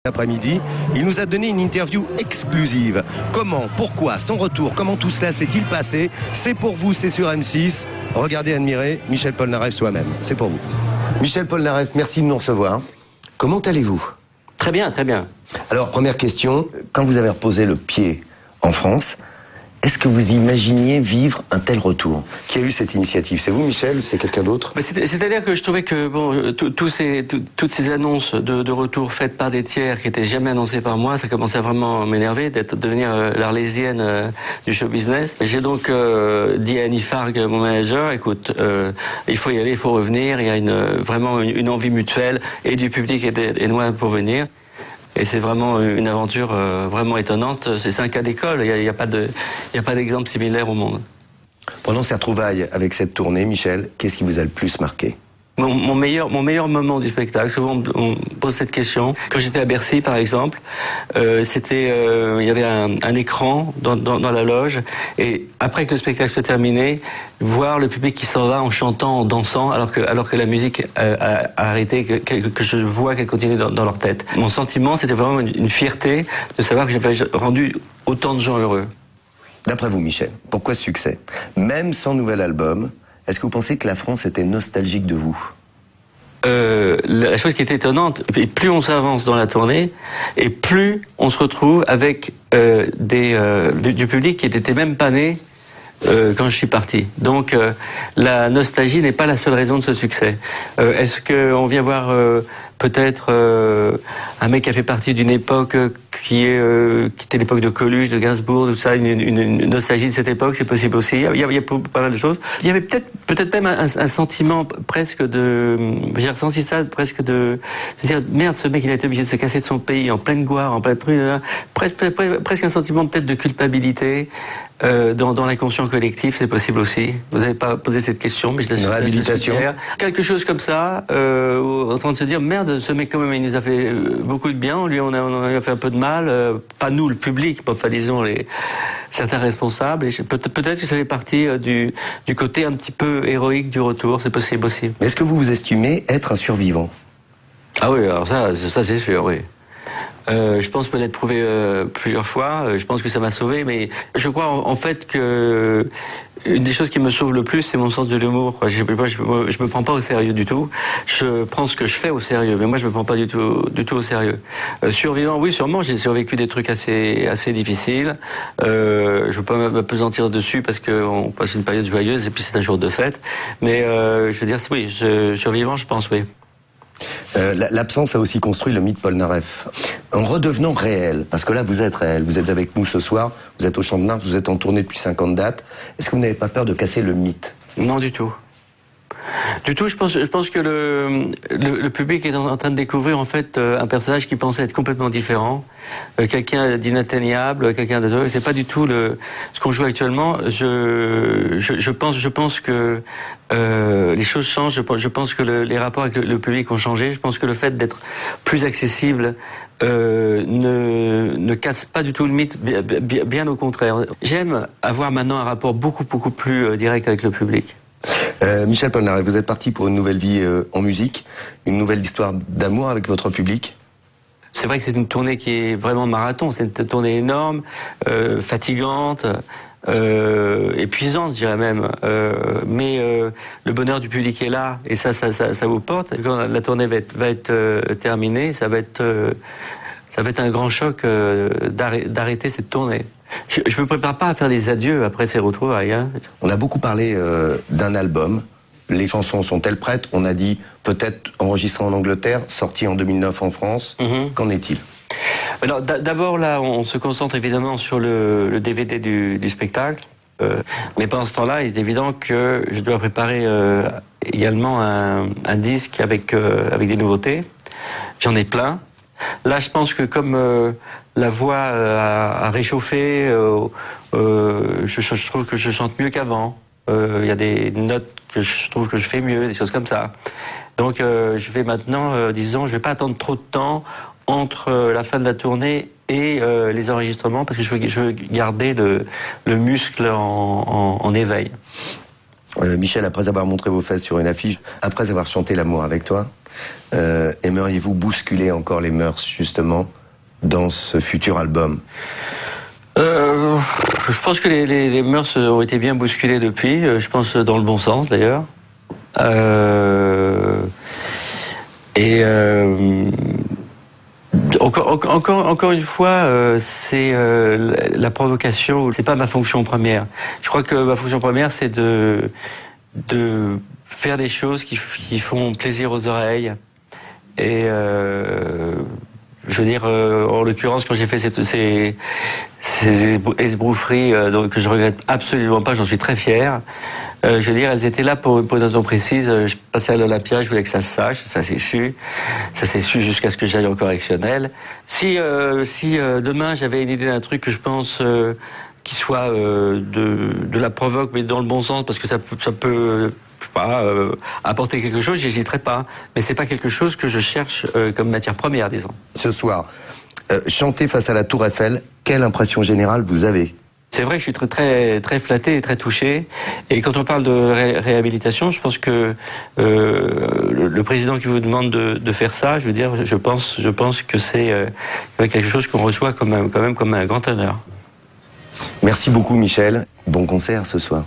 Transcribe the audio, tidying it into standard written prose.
L'après-midi, il nous a donné une interview exclusive. Comment, pourquoi, son retour, comment tout cela s'est-il passé? C'est pour vous, c'est sur M6. Regardez, admirez Michel Polnareff soi-même. C'est pour vous. Michel Polnareff, merci de nous recevoir. Comment allez-vous? Très bien, très bien. Alors, première question, quand vous avez reposé le pied en France, est-ce que vous imaginiez vivre un tel retour? Qui a eu cette initiative? C'est vous, Michel, ou c'est quelqu'un d'autre? C'est-à-dire que je trouvais que bon, toutes ces annonces de retour faites par des tiers qui n'étaient jamais annoncées par moi, ça commençait à vraiment m'énerver, devenir l'Arlésienne du show business. J'ai donc dit à Annie Farg, mon manager, écoute, il faut y aller, il faut revenir, il y a vraiment une envie mutuelle et du public et de moi pour venir. Et c'est vraiment une aventure vraiment étonnante. C'est un cas d'école. Il n'y a pas d'exemple similaire au monde. Pendant ces retrouvailles avec cette tournée, Michel, qu'est-ce qui vous a le plus marqué? Mon meilleur moment du spectacle, souvent on me pose cette question. Quand j'étais à Bercy, par exemple, il y avait un écran dans la loge, et après que le spectacle soit terminé, voir le public qui s'en va en chantant, en dansant, alors que la musique a arrêté, que je vois qu'elle continue dans leur tête. Mon sentiment, c'était vraiment une fierté de savoir que j'avais rendu autant de gens heureux. D'après vous, Michel, pourquoi ce succès? Même sans nouvel album, est-ce que vous pensez que la France était nostalgique de vous? La chose qui est étonnante, et plus on s'avance dans la tournée, et plus on se retrouve avec du public qui n'était même pas né quand je suis parti. Donc la nostalgie n'est pas la seule raison de ce succès. Est-ce qu'on vient voir peut-être un mec qui a fait partie d'une époque qui était l'époque de Coluche, de Gainsbourg, tout ça, une nostalgie de cette époque, c'est possible aussi. Il y a pas mal de choses. Il y avait peut-être même un sentiment presque de... J'ai ressenti ça presque de dire, merde, ce mec il a été obligé de se casser de son pays en pleine gloire, en pleine truc, presque un sentiment peut-être de culpabilité. Dans l'inconscient collectif, c'est possible aussi. Vous n'avez pas posé cette question, mais je la suis. Une réhabilitation. Quelque chose comme ça, en train de se dire, merde, ce mec quand même, il nous a fait beaucoup de bien, lui on a fait un peu de mal, pas nous, le public, enfin disons certains responsables, et peut-être que ça fait partie du côté un petit peu héroïque du retour, c'est possible aussi. Est-ce que vous estimez être un survivant? Ah oui, alors ça c'est sûr, oui. Je pense me l'être prouvé plusieurs fois. Je pense que ça m'a sauvé, mais je crois en fait que une des choses qui me sauve le plus, c'est mon sens de l'humour. Je me prends pas au sérieux du tout. Je prends ce que je fais au sérieux, mais moi je me prends pas du tout au sérieux. Survivant, oui, sûrement. J'ai survécu des trucs assez difficiles. Je veux pas m'apesantir dessus parce qu'on passe une période joyeuse et puis c'est un jour de fête. Mais je veux dire, oui, survivant, je pense, oui. L'absence a aussi construit le mythe Polnareff. En redevenant réel, parce que là vous êtes réel, vous êtes avec nous ce soir, vous êtes au Champ de Mars, vous êtes en tournée depuis 50 dates, est-ce que vous n'avez pas peur de casser le mythe? Non, du tout. Du tout, je pense que le public est en train de découvrir en fait un personnage qui pensait être complètement différent, quelqu'un d'inatteignable, quelqu'un de... C'est pas du tout ce qu'on joue actuellement. Je pense que les choses changent. Je pense que les rapports avec le public ont changé. Je pense que le fait d'être plus accessible ne casse pas du tout le mythe, bien au contraire. J'aime avoir maintenant un rapport beaucoup plus direct avec le public. Michel Polnareff, vous êtes parti pour une nouvelle vie en musique, une nouvelle histoire d'amour avec votre public. C'est vrai que c'est une tournée qui est vraiment marathon, c'est une tournée énorme, fatigante, épuisante, je dirais même. Mais le bonheur du public est là, et ça vous porte. Quand la tournée va être terminée, ça va être un grand choc d'arrêter cette tournée. Je ne me prépare pas à faire des adieux après ces retrouvailles. Hein. On a beaucoup parlé d'un album. Les chansons sont-elles prêtes? On a dit peut-être enregistré en Angleterre, sorti en 2009 en France. Qu'en est-il? Alors d'abord là, on se concentre évidemment sur le DVD du spectacle. Mais pendant ce temps-là, il est évident que je dois préparer également un disque avec des nouveautés. J'en ai plein. Là, je pense que comme la voix a réchauffé, je trouve que je chante mieux qu'avant. Il y a des notes que je trouve que je fais mieux, des choses comme ça. Donc, je vais maintenant, disons, je vais pas attendre trop de temps entre la fin de la tournée et les enregistrements, parce que je veux garder le muscle en éveil. Michel, après avoir montré vos fesses sur une affiche, après avoir chanté L'amour avec toi, Aimeriez-vous bousculer encore les mœurs, justement, dans ce futur album? Je pense que les mœurs ont été bien bousculées depuis, je pense dans le bon sens d'ailleurs. Encore une fois, c'est la provocation, c'est pas ma fonction première. Je crois que ma fonction première, c'est de faire des choses qui font plaisir aux oreilles. Et je veux dire, en l'occurrence, quand j'ai fait ces esbroufferie que je regrette absolument pas, j'en suis très fier. Je veux dire, elles étaient là pour une raison précise. Je passais à l'Olympia, je voulais que ça se sache, ça s'est su jusqu'à ce que j'aille en correctionnel. Si demain j'avais une idée d'un truc que je pense qui soit de la provoque, mais dans le bon sens, parce que ça peut apporter quelque chose, j'hésiterai pas. Mais c'est pas quelque chose que je cherche comme matière première, disons. Ce soir, chanter face à la Tour Eiffel, quelle impression générale vous avez? C'est vrai que je suis très flatté et très touché. Et quand on parle de réhabilitation, je pense que le président qui vous demande de faire ça, je veux dire, je pense que c'est quelque chose qu'on reçoit quand même comme un grand honneur. Merci beaucoup, Michel. Bon concert ce soir.